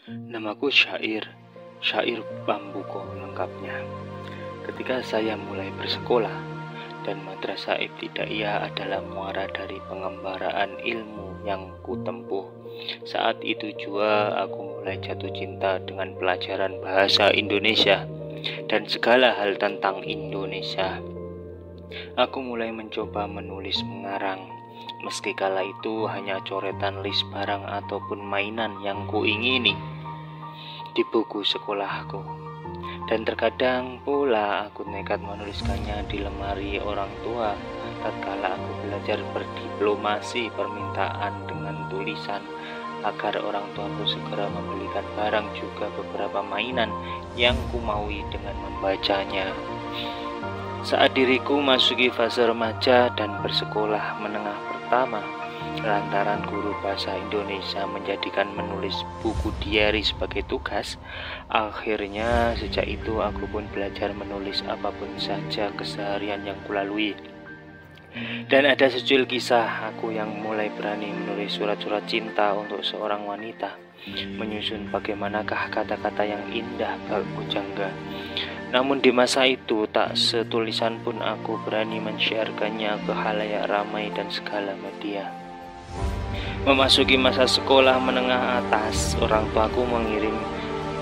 Namaku Syair Bambuko lengkapnya. Ketika saya mulai bersekolah dan madrasah ibtidaiyah adalah muara dari pengembaraan ilmu yang kutempuh. Saat itu juga aku mulai jatuh cinta dengan pelajaran bahasa Indonesia dan segala hal tentang Indonesia. Aku mulai mencoba menulis mengarang, meski kala itu hanya coretan list barang ataupun mainan yang kuingini di buku sekolahku. Dan terkadang pula aku nekat menuliskannya di lemari orang tua tatkala aku belajar berdiplomasi permintaan dengan tulisan agar orang tuaku segera membelikan barang juga beberapa mainan yang kumaui dengan membacanya. Saat diriku masuki fase remaja dan bersekolah menengah pertama, lantaran guru bahasa Indonesia menjadikan menulis buku diary sebagai tugas, akhirnya sejak itu aku pun belajar menulis apapun saja keseharian yang kulalui. Dan ada secuil kisah aku yang mulai berani menulis surat-surat cinta untuk seorang wanita, menyusun bagaimanakah kata-kata yang indah bak pujangga. Namun di masa itu tak setulisan pun aku berani men-sharekannya ke khalayak ramai dan segala media. Memasuki masa sekolah menengah atas, orang tuaku mengirim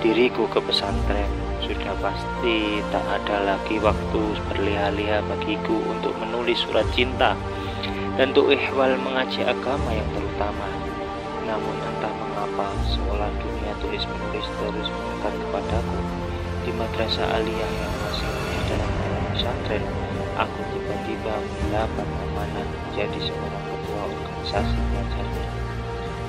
diriku ke pesantren. Sudah pasti tak ada lagi waktu berliha-liha bagiku untuk menulis surat cinta dan untuk ihwal mengaji agama yang terutama. Namun entah mengapa seolah dunia tulis menulis terus mendekat kepadaku. Di madrasah aliyah yang masih dalam pesantren, aku tiba-tiba mendapat amanah menjadi seorang ketua organisasi pelajarnya.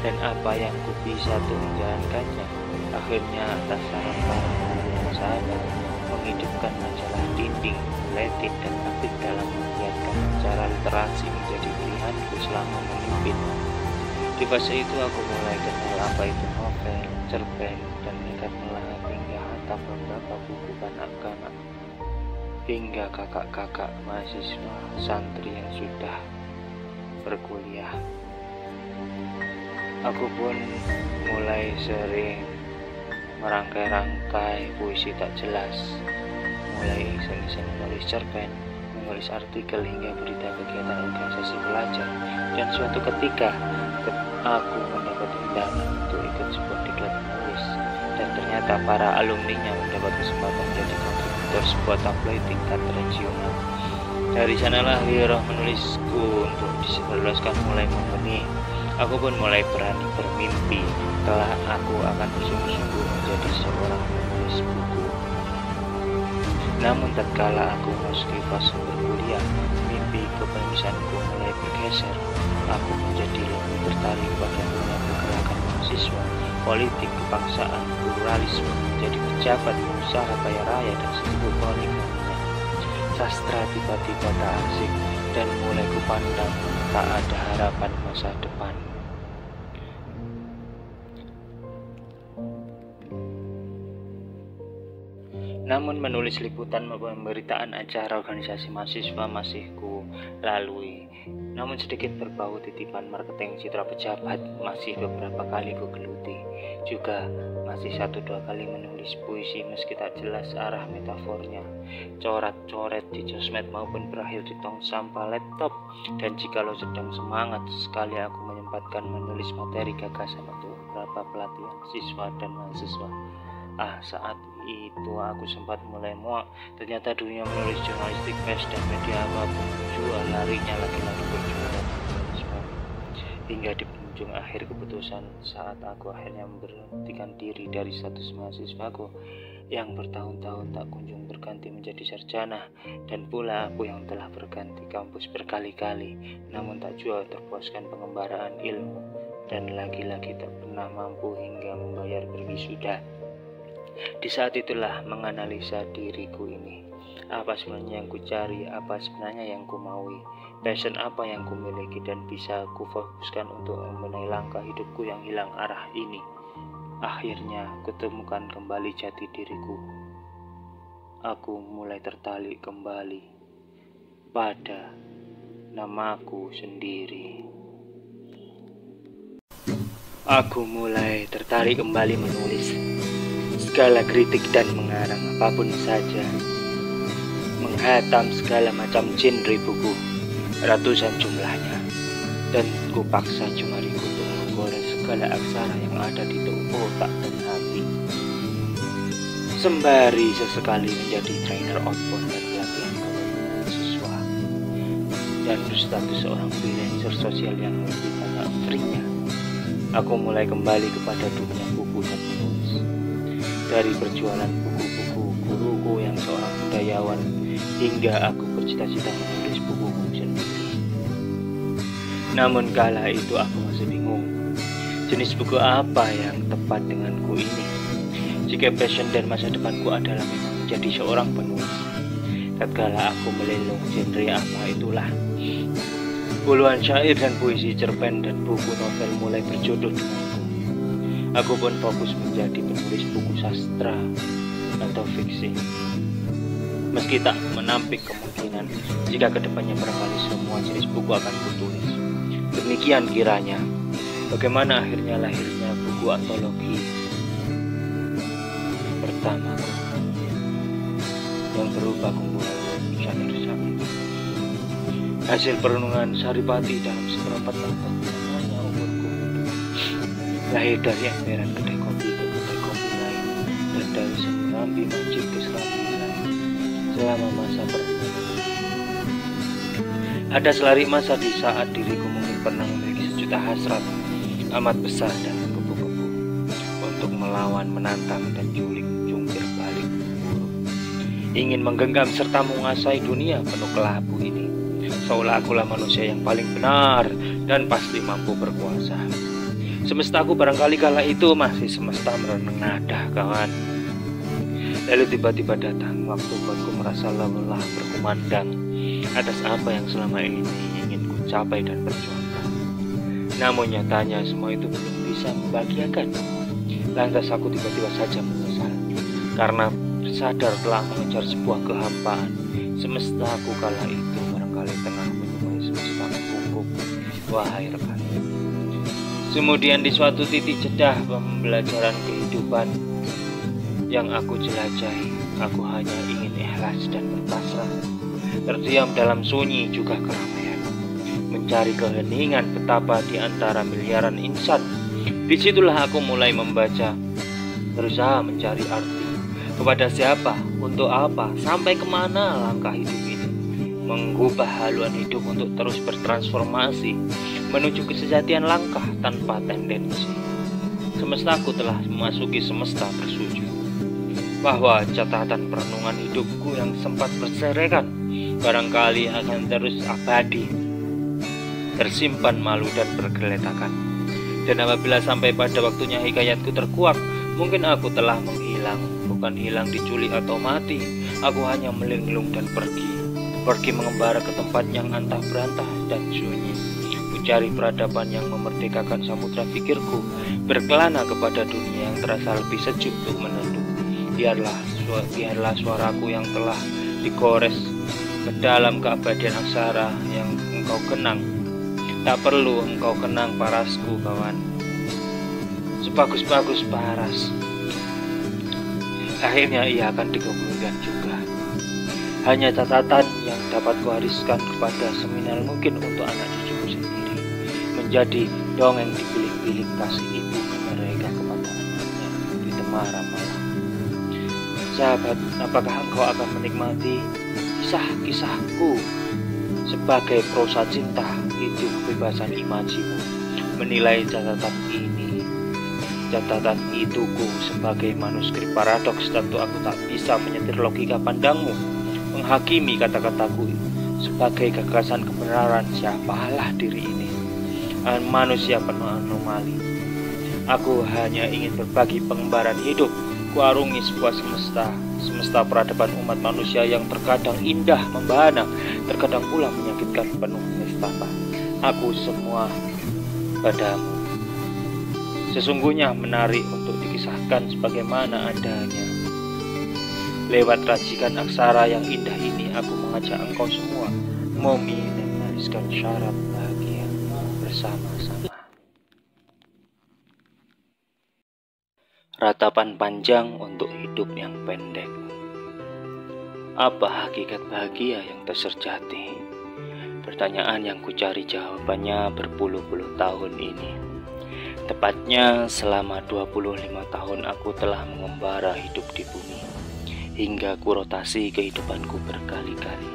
Dan apa yang ku bisa tuh menjalankannya, akhirnya atas saran para guru dan sahabat menghidupkan majalah dinding, buletin dan aktif dalam menggiatkan cara literasi menjadi pilihanku selama memimpin. Di fase itu aku mulai kenal apa itu novel, cerpen, dan nekat melahap hingga hantam beberapa buku kanak-kanak hingga kakak-kakak mahasiswa santri yang sudah berkuliah. Aku pun mulai sering merangkai-rangkai puisi tak jelas, mulai iseng-iseng menulis cerpen, menulis artikel hingga berita kegiatan organisasi pelajar. Dan suatu ketika aku mendapat undangan untuk ikut sebuah diklat menulis, dan ternyata para alumninya mendapat kesempatan menjadi kontributor sebuah tabloid tingkat regional. Dari sanalah gairah menulisku untuk disebarluaskan mulai membenih. Aku pun mulai berani bermimpi telah aku akan bersungguh-sungguh menjadi seorang penulis buku. Namun tatkala aku masuki fase berkuliah, mimpi kepenulisanku mulai bergeser. Aku menjadi lebih tertarik pada dunia pergerakan mahasiswa, politik, kebangsaan, pluralisme, menjadi pejabat, pengusaha kaya raya dan seluruh poligaminya. Sastra tiba-tiba tak asik dan mulai kupandang tak ada harapan masa depan. Namun menulis liputan pemberitaan acara organisasi mahasiswa masih ku lalui. Namun sedikit berbau titipan marketing citra pejabat masih beberapa kali ku geluti. Juga masih 1-2 kali menulis puisi meski tak jelas arah metafornya. Coret-coret di sosmed maupun berakhir di tong sampah laptop. Dan jikalau sedang semangat sekali aku menyempatkan menulis materi gagasan untuk beberapa pelatihan siswa dan mahasiswa. Saat itu aku sempat mulai muak. Ternyata dunia menulis jurnalistik, pers dan media apapun jual larinya lagi-lagi berjuang dan jurnalisme. Hingga di penghujung akhir keputusan saat aku akhirnya memberhentikan diri dari status mahasiswaku yang bertahun-tahun tak kunjung berganti menjadi sarjana, dan pula aku yang telah berganti kampus berkali-kali namun tak jua terpuaskan pengembaraan ilmu, dan lagi-lagi tak pernah mampu hingga membayar berwisuda. Di saat itulah menganalisa diriku ini. Apa sebenarnya yang ku cari, apa sebenarnya yang ku maui, passion apa yang ku miliki, dan bisa ku fokuskan untuk membenahi langkah hidupku yang hilang arah ini. Akhirnya kutemukan kembali jati diriku. Aku mulai tertarik kembali pada namaku sendiri. Aku mulai tertarik kembali menulis. Segala kritik dan mengarang apapun saja, menghatam segala macam genre buku, ratusan jumlahnya, dan kupaksa jemariku untuk menggores segala aksara yang ada di otak dan hati, sembari sesekali menjadi trainer outbound dan pelatihan siswa, dan berstatus seorang freelancer sosial yang lebih banyak free-nya. Aku mulai kembali kepada dunia buku dan menulis. Dari perjualan buku-buku guruku yang seorang budayawan, hingga aku bercita-cita menulis bukuku sendiri. Namun kala itu aku masih bingung, jenis buku apa yang tepat denganku ini. Jika passion dan masa depanku adalah memang menjadi seorang penulis, tatkala aku melelong genre apa itulah. Puluhan syair dan puisi, cerpen dan buku novel mulai berjodoh denganku. Aku pun fokus menjadi penulis buku sastra atau fiksi, meski tak menampik kemungkinan jika kedepannya barangkali semua jenis buku akan kutulis. Demikian kiranya bagaimana akhirnya lahirnya buku antologi pertamaku yang berupa kumpulan syair-syair. Hasil perenungan Saripati dalam seperempat tahun namanya umurku. Lahir dari emperan kedai kopi ke kedai kopi lain, dan dari serambi masjid ke serambi lain selama masa perenungan. Ada selari masa di saat diriku mungkin pernah memiliki sejuta hasrat amat besar dan menggebu-gebu untuk melawan, menantang, dan jungkir balik buruk. Ingin menggenggam serta menguasai dunia penuh kelabu ini, seolah akulah manusia yang paling benar dan pasti mampu berkuasa. Semestaku barangkali kala itu masih semesta merenung nada, kawan. Lalu tiba-tiba datang waktu buatku merasa lelah berkumandang atas apa yang selama ini ingin ku capai dan perjuangkan. Namun nyatanya semua itu belum bisa membahagiakan. Lantas aku tiba-tiba saja menyesal karena sadar telah mengejar sebuah kehampaan. Semestaku kala itu barangkali tengah menyukai semesta membungkuk. Wahai rekan, kemudian di suatu titik jedah pembelajaran kehidupan yang aku jelajahi, aku hanya ingin ikhlas dan berpasrah, terdiam dalam sunyi juga keramaian, mencari keheningan betapa di antara miliaran insan. Disitulah aku mulai membaca, berusaha mencari arti. Kepada siapa, untuk apa, sampai kemana langkah hidup ini, mengubah haluan hidup untuk terus bertransformasi menuju kesejatian langkah tanpa tendensi. Semestaku telah memasuki semesta bersujud, bahwa catatan perenungan hidupku yang sempat berserakan barangkali akan terus abadi, tersimpan malu dan bergeletakan. Dan apabila sampai pada waktunya hikayatku terkuak, mungkin aku telah menghilang, bukan hilang diculik atau mati. Aku hanya melinglung dan pergi mengembara ke tempat yang antah berantah dan sunyi, mencari peradaban yang memerdekakan samudra pikirku, berkelana kepada dunia yang terasa lebih sejuk untuk meneduh. Biarlah suaraku yang telah digores ke dalam keabadian aksara yang engkau kenang. Tak perlu engkau kenang parasku, kawan, sebagus-bagus paras, akhirnya ia akan dikabulkan juga. Hanya catatan yang dapat kuwariskan kepada seminal mungkin untuk anak cucuku sendiri, menjadi dongeng di bilik-bilik kasih ibu mereka kepada anaknya di temaram malam. Sahabat, apakah engkau akan menikmati kisah-kisahku sebagai prosa cinta? Itu kebebasan imajimu menilai catatan ini, catatan ituku sebagai manuskrip paradoks. Tentu aku tak bisa menyetir logika pandangmu, menghakimi kata-kataku sebagai gagasan kebenaran. Siapalah diri ini, manusia penuh anomali. Aku hanya ingin berbagi pengembaraan hidup, kuarungi sebuah semesta peradaban umat manusia yang terkadang indah membahana, terkadang pula menyakitkan penuh nestapa. Aku semua padamu, sesungguhnya menarik untuk dikisahkan sebagaimana adanya. Lewat racikan aksara yang indah ini, aku mengajak engkau semua momi dan menuliskan syarat bahagia bersama-sama. ratapan panjang untuk hidup yang pendek. Apa hakikat bahagia yang tersejati? Pertanyaan yang kucari jawabannya berpuluh-puluh tahun ini. Tepatnya selama 25 tahun aku telah mengembara hidup di bumi, hingga kurotasi kehidupanku berkali-kali.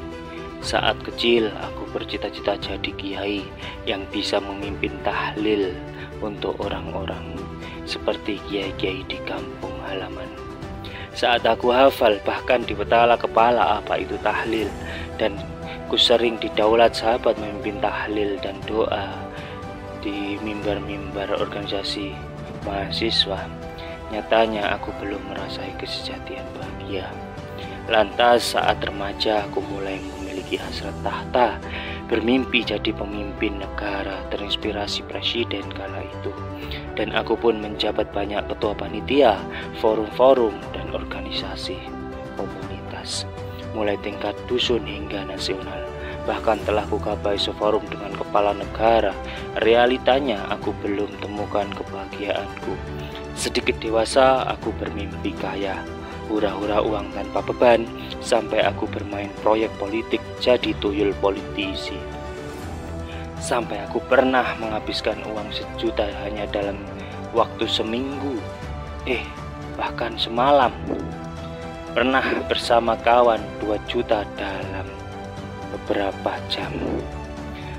Saat kecil aku bercita-cita jadi kiai yang bisa memimpin tahlil untuk orang-orang, seperti kiai-kiai di kampung halaman. Saat aku hafal bahkan di petala kepala apa itu tahlil, dan ku sering didaulat sahabat memimpin tahlil dan doa di mimbar-mimbar organisasi mahasiswa. Nyatanya aku belum merasai kesejatian bahagia. Lantas saat remaja aku mulai memiliki hasrat tahta, bermimpi jadi pemimpin negara, terinspirasi presiden kala itu. Dan aku pun menjabat banyak ketua panitia, forum-forum, dan organisasi komunitas, mulai tingkat dusun hingga nasional. Bahkan telah kugapai seforum dengan kepala negara. Realitanya aku belum temukan kebahagiaanku. Sedikit dewasa aku bermimpi kaya, hura-hura uang tanpa beban, sampai aku bermain proyek politik jadi tuyul politisi. Sampai aku pernah menghabiskan uang 1 juta hanya dalam waktu seminggu, bahkan semalam. Pernah bersama kawan 2 juta dalam beberapa jam.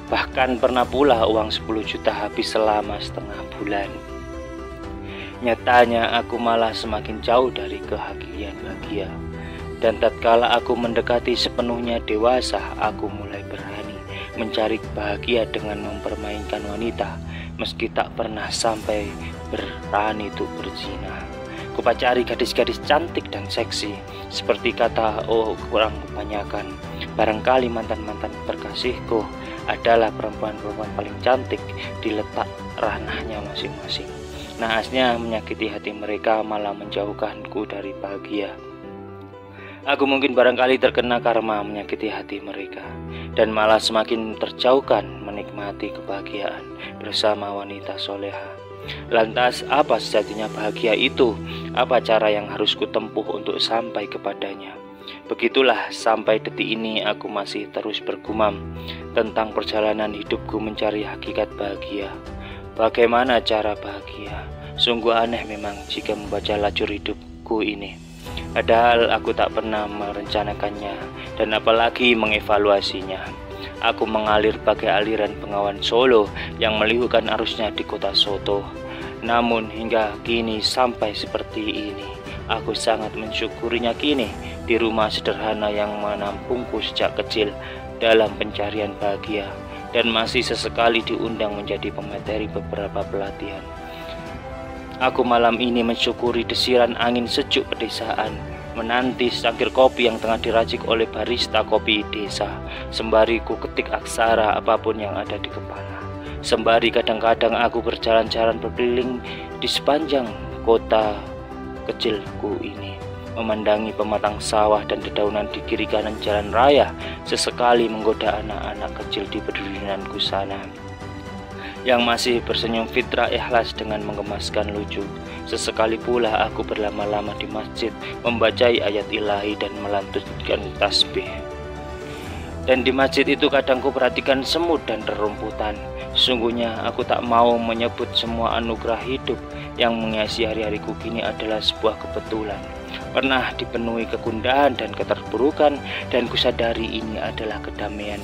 Bahkan pernah pula uang 10 juta habis selama setengah bulan. Nyatanya aku malah semakin jauh dari kebahagiaan bahagia. Dan tatkala aku mendekati sepenuhnya dewasa, aku mulai berani mencari bahagia dengan mempermainkan wanita, meski tak pernah sampai berani untuk berzina. Kupacari gadis-gadis cantik dan seksi, seperti kata orang kebanyakan. Barangkali mantan-mantan terkasihku adalah perempuan-perempuan paling cantik di letak ranahnya masing-masing. Naasnya menyakiti hati mereka malah menjauhkanku dari bahagia. Aku mungkin barangkali terkena karma menyakiti hati mereka, dan malah semakin terjauhkan menikmati kebahagiaan bersama wanita soleha. Lantas apa sejatinya bahagia itu? Apa cara yang harus kutempuh untuk sampai kepadanya? Begitulah sampai detik ini aku masih terus bergumam tentang perjalanan hidupku mencari hakikat bahagia. Bagaimana cara bahagia? Sungguh aneh memang jika membaca lajur hidupku ini. Padahal aku tak pernah merencanakannya dan apalagi mengevaluasinya. Aku mengalir bagai aliran Bengawan Solo yang melihukan arusnya di kota Soto. Namun hingga kini sampai seperti ini, aku sangat mensyukurinya kini di rumah sederhana yang menampungku sejak kecil dalam pencarian bahagia, dan masih sesekali diundang menjadi pemateri beberapa pelatihan. Aku malam ini mensyukuri desiran angin sejuk pedesaan, menanti secangkir kopi yang tengah diracik oleh barista kopi desa, sembari ku ketik aksara apapun yang ada di kepala. Sembari kadang-kadang aku berjalan-jalan berkeliling di sepanjang kota kecilku ini, memandangi pematang sawah dan dedaunan di kiri kanan jalan raya, sesekali menggoda anak-anak kecil di pedunanku sana yang masih bersenyum fitrah ikhlas dengan menggemaskan lucu. Sesekali pula aku berlama-lama di masjid membacai ayat ilahi dan melantunkan tasbih. Dan di masjid itu kadang ku perhatikan semut dan rerumputan. Sesungguhnya aku tak mau menyebut semua anugerah hidup yang menghiasi hari-hariku kini adalah sebuah kebetulan. Pernah dipenuhi kegundahan dan keterpurukan, dan kusadari ini adalah kedamaian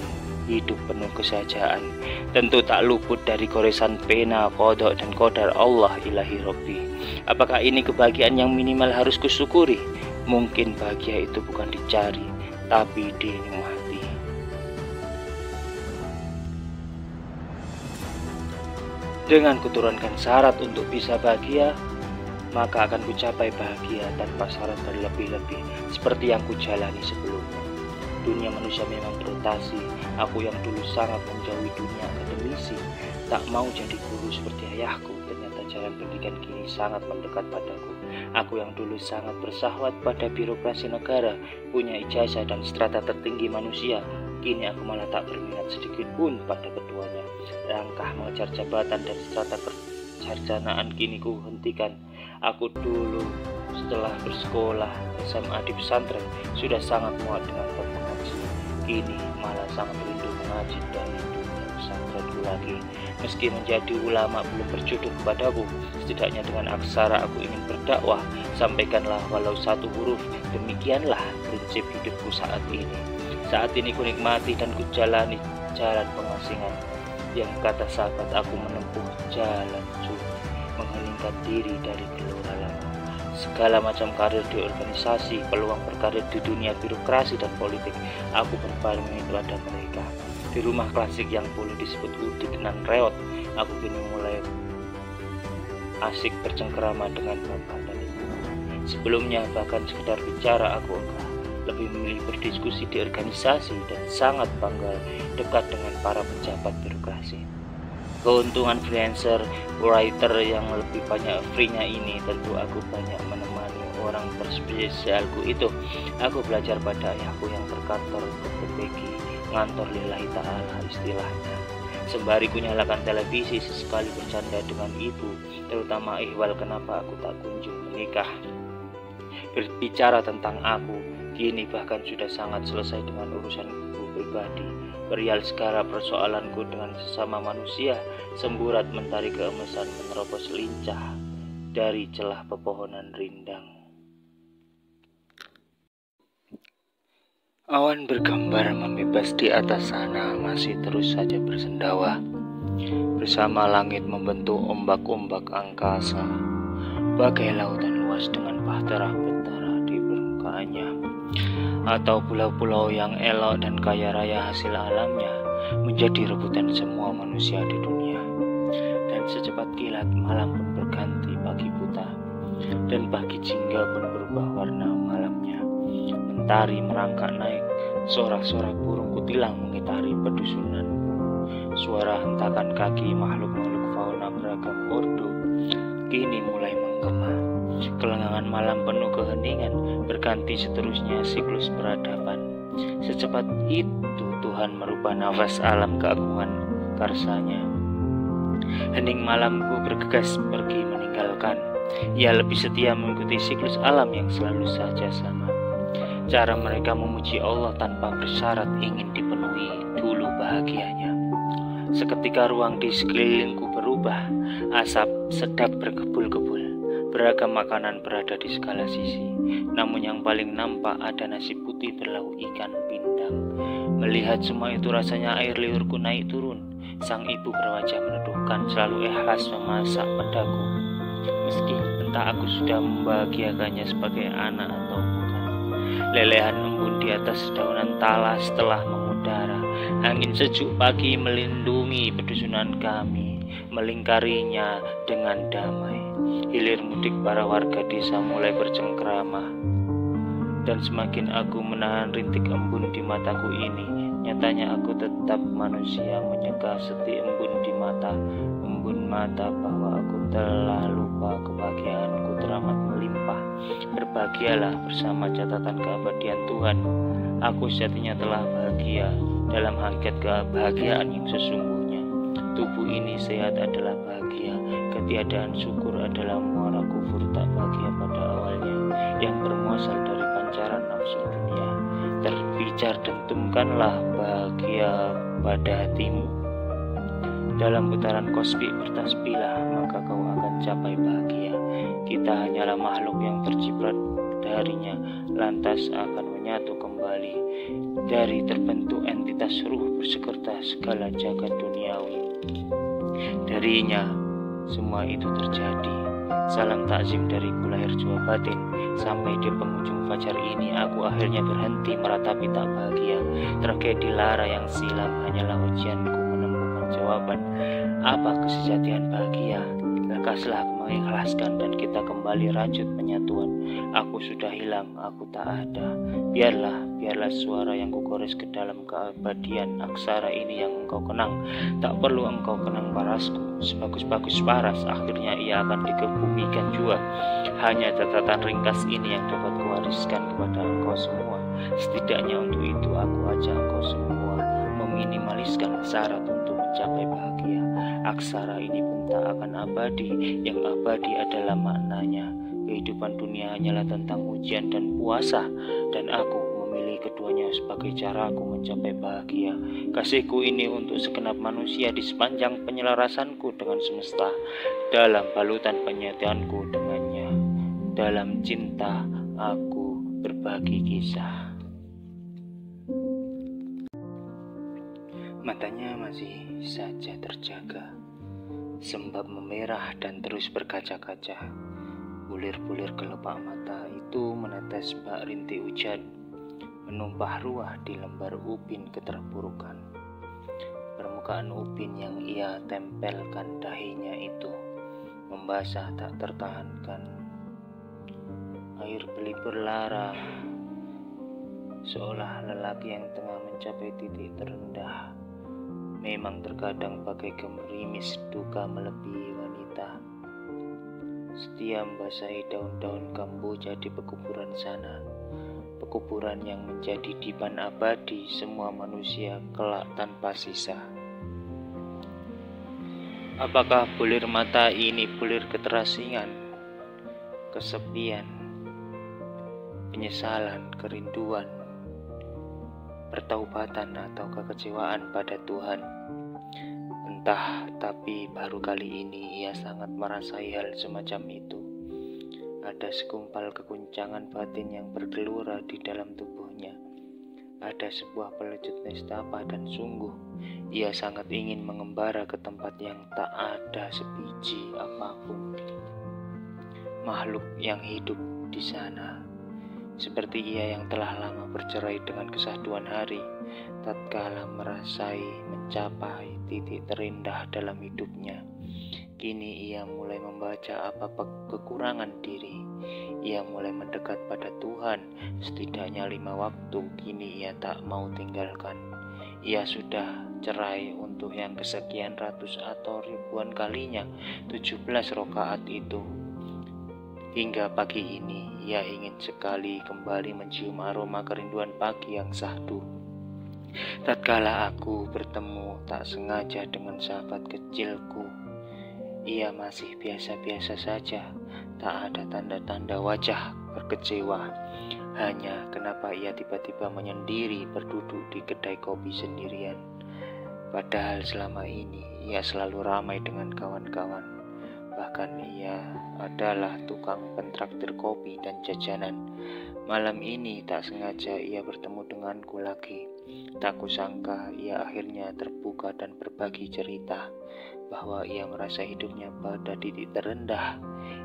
hidup penuh kesejahteraan. Tentu tak luput dari goresan pena, kodok dan kodar Allah ilahi Robbi. Apakah ini kebahagiaan yang minimal harus kusyukuri? Mungkin bahagia itu bukan dicari, tapi dinikmati. Dengan kuturunkan syarat untuk bisa bahagia, maka akan kucapai bahagia tanpa syarat berlebih-lebih seperti yang kujalani sebelumnya. Dunia manusia memang berotasi. Aku yang dulu sangat menjauhi dunia akademisi, tak mau jadi guru seperti ayahku, ternyata jalan pendidikan kini sangat mendekat padaku. Aku yang dulu sangat bersahwat pada birokrasi negara, punya ijazah dan strata tertinggi manusia, kini aku malah tak berminat sedikit pun pada keduanya. Langkah mengejar jabatan dan strata kesarjanaan kini ku hentikan. Aku dulu setelah bersekolah SMA di pesantren sudah sangat muak dengan bab mengaji. Kini malah sangat rindu mengaji dari dunia pesantrenku lagi. Meski menjadi ulama belum berjodoh kepadaku, setidaknya dengan aksara aku ingin berdakwah. Sampaikanlah walau satu huruf. Demikianlah prinsip hidupku saat ini. Saat ini ku nikmati dan ku jalani jalan pengasingan. Yang kata sahabat, aku menempuh jalan sunyi, mengheningkan diri dari gelora lama. Segala macam karir di organisasi, peluang berkarir di dunia birokrasi dan politik, aku berpaling kepada mereka. Di rumah klasik yang boleh disebut udik nan reot, aku kini mulai asik bercengkerama dengan bapak dan ibu. Sebelumnya bahkan sekedar bicara aku enggak, lebih memilih berdiskusi di organisasi dan sangat bangga dekat dengan para pejabat birokrasi. Keuntungan freelancer, writer yang lebih banyak free-nya ini tentu aku banyak menemani orang berspesialku itu. Aku belajar pada ayahku yang berkantor PPG, ngantor lillahi ta'ala istilahnya. Sembari ku nyalakan televisi, sesekali bercanda dengan ibu, terutama ihwal kenapa aku tak kunjung menikah. Berbicara tentang aku, kini bahkan sudah sangat selesai dengan urusanku pribadi. Perihal segala persoalanku dengan sesama manusia, semburat mentari keemesan menerobos lincah dari celah pepohonan rindang. Awan bergambar membebas di atas sana masih terus saja bersendawa. Bersama langit membentuk ombak-ombak angkasa, bagai lautan luas dengan bahtera-bahtera di permukaannya. Atau pulau-pulau yang elok dan kaya raya hasil alamnya menjadi rebutan semua manusia di dunia. Dan secepat kilat malam pun berganti pagi buta, dan pagi jingga pun berubah warna malamnya. Mentari merangkak naik, sorak-sorak burung kutilang mengitari pedusunanku. Suara hentakan kaki makhluk-makhluk fauna beragam ordo kini mulai menggema. Kelengangan malam penuh keheningan berganti seterusnya siklus peradaban. Secepat itu Tuhan merubah nafas alam keagungan karsanya. Hening malamku bergegas pergi meninggalkan. Ia lebih setia mengikuti siklus alam yang selalu saja sama. Cara mereka memuji Allah tanpa bersyarat ingin dipenuhi dulu bahagianya. Seketika ruang di sekelilingku berubah, asap sedap berkebul-kebul. Beragam makanan berada di segala sisi, namun yang paling nampak ada nasi putih berlauk ikan pindang. Melihat semua itu rasanya air liurku naik turun. Sang ibu berwajah meneduhkan selalu ikhlas memasak padaku, meski entah aku sudah membahagiakannya sebagai anak atau bukan. Lelehan embun di atas dedaunan talas telah mengudara. Angin sejuk pagi melindungi pedusunan kami, melingkarinya dengan damai. Hilir mudik para warga desa mulai bercengkerama. Dan semakin aku menahan rintik embun di mataku ini, nyatanya aku tetap manusia menyeka seti embun di mata. Embun mata bahwa aku telah lupa kebahagiaanku teramat melimpah. Berbahagialah bersama catatan keabadian Tuhan. Aku sejatinya telah bahagia dalam hakikat kebahagiaan yang sesungguhnya. Tubuh ini sehat adalah bahagia. Ketiadaan syukur adalah muara kufur tak bahagia pada awalnya, yang bermuasal dari pancaran nafsu dunia. Terbicar dentumkanlah bahagia pada hatimu. Dalam putaran kosmik bertasbihlah, maka kau akan capai bahagia. Kita hanyalah makhluk yang terciprat darinya, lantas akan menyatu kembali. Dari terbentuk entitas ruh bersekerta segala jagat duniawi. Darinya semua itu terjadi. Salam takzim dariku lahir jua batin. Sampai di penghujung fajar ini aku akhirnya berhenti meratapi tak bahagia. Tragedi lara yang silam hanyalah ujianku menemukan jawaban. Apa kesejatian bahagia? Lekaslah mengikhlaskan dan kita kembali rajut penyatuan. Aku sudah hilang, aku tak ada. Biarlah suara yang kugores ke dalam keabadian aksara ini yang engkau kenang. Tak perlu engkau kenang parasku, sebagus-bagus paras akhirnya ia akan dikebumikan jua. Hanya catatan ringkas ini yang dapat kuwariskan kepada engkau semua. Setidaknya untuk itu aku ajak engkau semua meminimaliskan syarat untuk mencapai bahagia. Aksara ini pun tak akan abadi, yang abadi adalah maknanya. Kehidupan dunia hanyalah tentang ujian dan puasa, dan aku memilih keduanya sebagai caraku mencapai bahagia. Kasihku ini untuk segenap manusia di sepanjang penyelarasanku dengan semesta, dalam balutan penyetiaanku dengannya. Dalam cinta aku berbagi kisah. Matanya masih saja terjaga, sembab memerah dan terus berkaca-kaca. Bulir-bulir kelopak mata itu menetes bak rintik hujan, menumpah ruah di lembar ubin keterpurukan. Permukaan ubin yang ia tempelkan dahinya itu membasah tak tertahankan. Air belibur lara, seolah lelaki yang tengah mencapai titik terendah. Memang terkadang bagai gerimis duka melebihi wanita. Setia membasahi daun-daun kamboja di pekuburan sana, pekuburan yang menjadi dipan abadi semua manusia kelak tanpa sisa. Apakah bulir mata ini bulir keterasingan, kesepian, penyesalan, kerinduan, pertaubatan atau kekecewaan pada Tuhan? Entah, tapi baru kali ini ia sangat merasai hal semacam itu. Ada segumpal keguncangan batin yang bergelora di dalam tubuhnya. Ada sebuah pelecut nestapa dan sungguh ia sangat ingin mengembara ke tempat yang tak ada sebiji apapun makhluk yang hidup di sana. Seperti ia yang telah lama bercerai dengan kesatuan hari, tatkala merasai mencapai titik terendah dalam hidupnya. Kini ia mulai membaca apa kekurangan diri. Ia mulai mendekat pada Tuhan. Setidaknya 5 waktu kini ia tak mau tinggalkan. Ia sudah cerai untuk yang kesekian ratus atau ribuan kalinya 17 rakaat itu. Hingga pagi ini ia ingin sekali kembali mencium aroma kerinduan pagi yang sahdu. Tatkala aku bertemu tak sengaja dengan sahabat kecilku, ia masih biasa-biasa saja, tak ada tanda-tanda wajah berkecewa. Hanya kenapa ia tiba-tiba menyendiri berduduk di kedai kopi sendirian. Padahal selama ini ia selalu ramai dengan kawan-kawan. Bahkan ia adalah tukang pentraktir kopi dan jajanan. Malam ini tak sengaja ia bertemu denganku lagi. Tak kusangka ia akhirnya terbuka dan berbagi cerita bahwa ia merasa hidupnya pada titik terendah.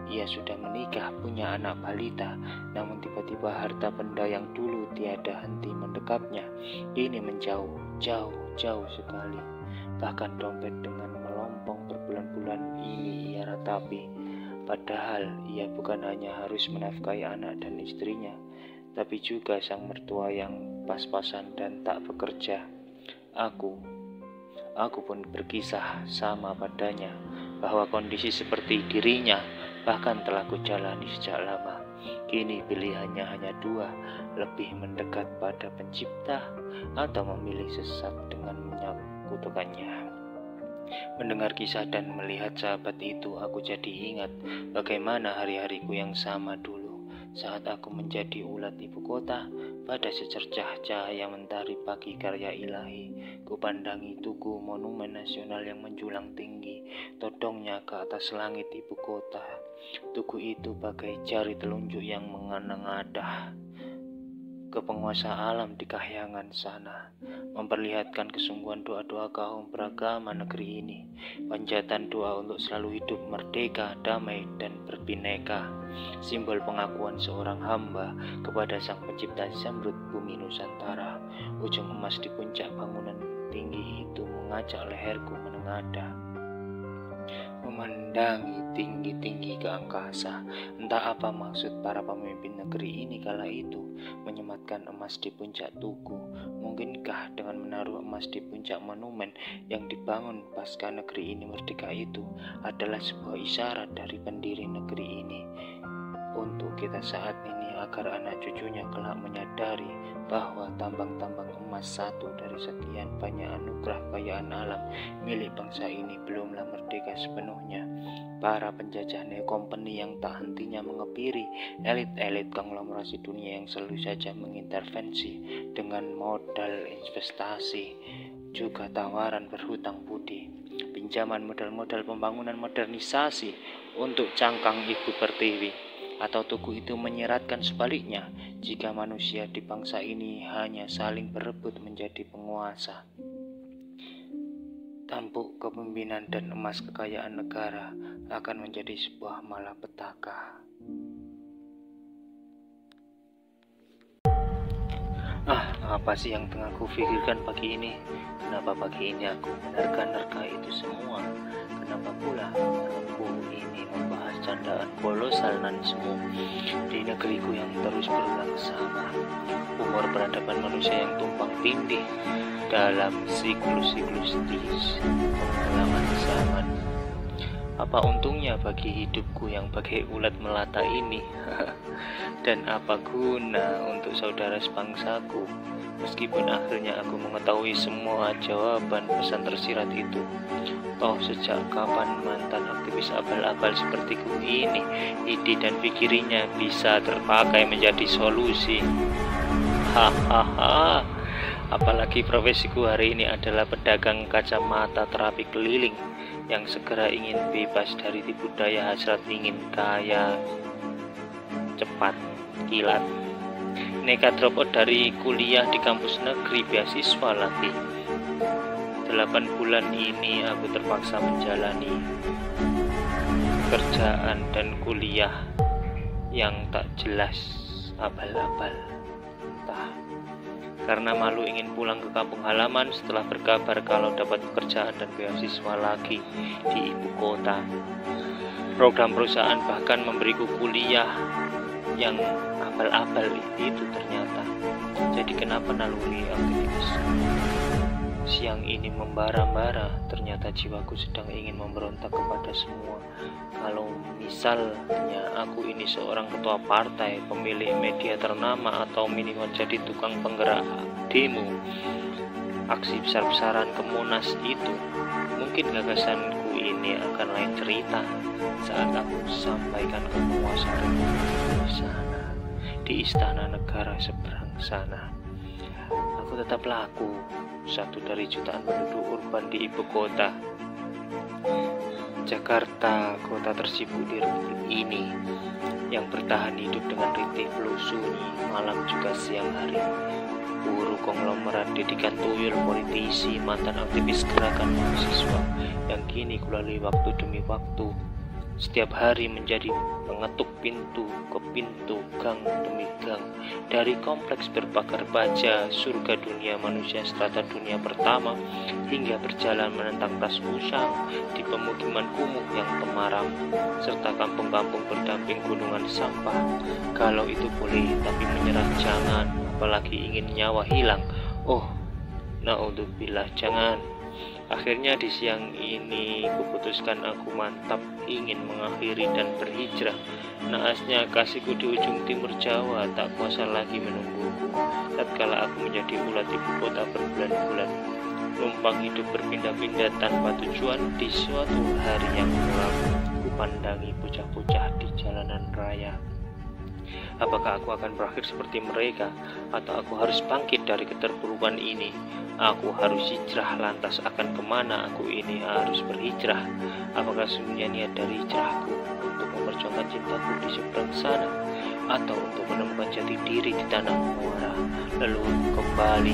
Ia sudah menikah, punya anak balita, namun tiba-tiba harta benda yang dulu tiada henti mendekapnya ini menjauh, jauh sekali. Bahkan dompet dengan melompong berbulan-bulan ini ia ratapi. Padahal ia bukan hanya harus menafkahi anak dan istrinya, tapi juga sang mertua yang pas-pasan dan tak bekerja. Aku pun berkisah sama padanya, bahwa kondisi seperti dirinya bahkan telah kujalani sejak lama. Kini pilihannya hanya 2, lebih mendekat pada pencipta atau memilih sesat dengan menyekutukannya. Mendengar kisah dan melihat sahabat itu, aku jadi ingat bagaimana hari-hariku yang sama dulu saat aku menjadi ulat ibu kota. Pada secercah cahaya mentari pagi karya ilahi, kupandangi tugu monumen nasional yang menjulang tinggi, todongnya ke atas langit ibu kota. Tugu itu bagai jari telunjuk yang mengenengadah ke penguasa alam di kahyangan sana, memperlihatkan kesungguhan doa-doa kaum beragama negeri ini, panjatan doa untuk selalu hidup merdeka, damai, dan berbineka, simbol pengakuan seorang hamba kepada sang pencipta zamrud bumi Nusantara. Ujung emas di puncak bangunan tinggi itu mengajak leherku menengadah, memandangi tinggi-tinggi ke angkasa. Entah apa maksud para pemimpin negeri ini kala itu menyematkan emas di puncak tugu. Mungkinkah dengan menaruh emas di puncak monumen yang dibangun pasca negeri ini merdeka itu adalah sebuah isyarat dari pendiri negeri ini untuk kita saat ini, agar anak cucunya kelak menyadari bahwa tambang-tambang emas satu dari sekian banyak anugerah kekayaan alam milik bangsa ini belumlah merdeka sepenuhnya. Para penjajah neo-company yang tak hentinya mengepiri elit-elit konglomerasi dunia yang selalu saja mengintervensi dengan modal investasi, juga tawaran berhutang budi, pinjaman modal-modal pembangunan modernisasi untuk cangkang Ibu Pertiwi, atau tugu itu menyeratkan sebaliknya, jika manusia di bangsa ini hanya saling berebut menjadi penguasa. Tampuk kepemimpinan dan emas kekayaan negara akan menjadi sebuah malapetaka. Apa sih yang tengah aku pikirkan pagi ini? Kenapa pagi ini aku menerka-nerka itu semua? Kenapa pula aku ini membahas candaan kolosal nanisme di negeriku yang terus berulang sama? Umur peradaban manusia yang tumpang tindih dalam siklus-siklus pengalaman zaman. Apa untungnya bagi hidupku yang bagai ulat melata ini? Dan apa guna untuk saudara sebangsaku? Meskipun akhirnya aku mengetahui semua jawaban pesan tersirat itu. Toh sejak kapan mantan aktivis abal-abal sepertiku ini, ide dan pikirinya bisa terpakai menjadi solusi? Hahaha. Apalagi profesiku hari ini adalah pedagang kacamata terapi keliling yang segera ingin bebas dari tipu daya hasrat ingin kaya cepat kilat. Nekat drop out dari kuliah di kampus negeri beasiswa lagi. 8 bulan ini aku terpaksa menjalani kerjaan dan kuliah yang tak jelas, abal-abal. Entah karena malu ingin pulang ke kampung halaman setelah berkabar kalau dapat pekerjaan dan beasiswa lagi di ibu kota. Program perusahaan bahkan memberiku kuliah yang abal-abal itu ternyata. Jadi kenapa naluri aktivis siang ini membara-bara? Ternyata jiwaku sedang ingin memberontak kepada semua. Kalau misalnya aku ini seorang ketua partai, pemilik media ternama, atau minimal jadi tukang penggerak demo, aksi besar-besaran ke Monas itu, mungkin gagasanku ini akan lain cerita saat aku sampaikan ke penguasa republik sana, di istana negara seberang sana. Aku tetap laku, satu dari jutaan penduduk urban di ibu kota. Jakarta, kota tersibuk di republik ini, yang bertahan hidup dengan ritih flu sunyi, malam juga siang hari. Buruh konglomerat, didikan tuyul, politisi, mantan aktivis gerakan mahasiswa, yang kini kulalui waktu demi waktu, setiap hari menjadi mengetuk pintu ke pintu, gang demi gang, dari kompleks berpagar baja, surga dunia manusia strata dunia pertama, hingga berjalan menentang tas usang di pemukiman kumuh yang temaram, serta kampung-kampung berdamping gunungan sampah. Kalau itu boleh, tapi menyerah jangan, apalagi ingin nyawa hilang. Oh, naudzubillah, jangan. Akhirnya di siang ini kuputuskan aku mantap ingin mengakhiri dan berhijrah. Naasnya kasihku di ujung timur Jawa tak kuasa lagi menungguku. Tatkala aku menjadi ulat ibu kota berbulan-bulan, numpang hidup berpindah-pindah tanpa tujuan. Di suatu hari yang muram, kupandangi bocah-bocah di jalanan raya. Apakah aku akan berakhir seperti mereka, atau aku harus bangkit dari keterpurukan ini? Aku harus hijrah, lantas akan kemana aku ini harus berhijrah? Apakah sesungguhnya niat dari hijrahku untuk memperjuangkan cintaku di seberang sana, atau untuk menemukan jati diri di tanah muara? Lalu kembali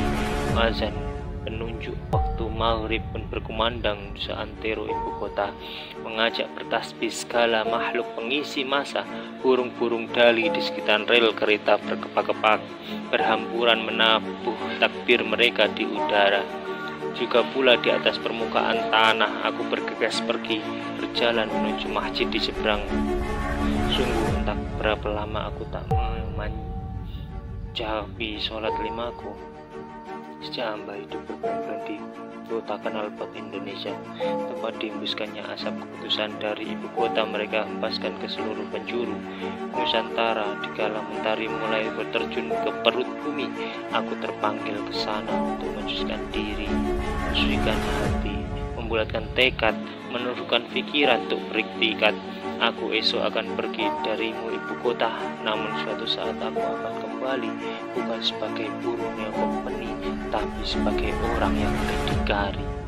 azan penunjuk waktu maghrib pun berkumandang seantero ibu kota, mengajak bertasbih segala makhluk pengisi masa. Burung-burung dali di sekitar rel kereta berkepak-kepak, berhamburan menabuh takbir mereka di udara. Juga pula di atas permukaan tanah aku bergegas pergi, berjalan menuju masjid di seberang. Sungguh entah berapa lama aku tak mencapai sholat limaku. Sejak hamba hidup berbulan-bulan di berontakan albak Indonesia. Tempat dihembuskannya asap keputusan dari ibu kota mereka hempaskan ke seluruh penjuru Nusantara. Dikala mentari mulai berterjun ke perut bumi, aku terpanggil ke sana untuk mensucikan diri, mensucikan hati, membulatkan tekad, menuruhkan pikiran untuk beriktikad. Aku esok akan pergi darimu ibu kota, namun suatu saat aku akan kembali, bukan sebagai burung yang membeni, tapi sebagai orang yang berdikari.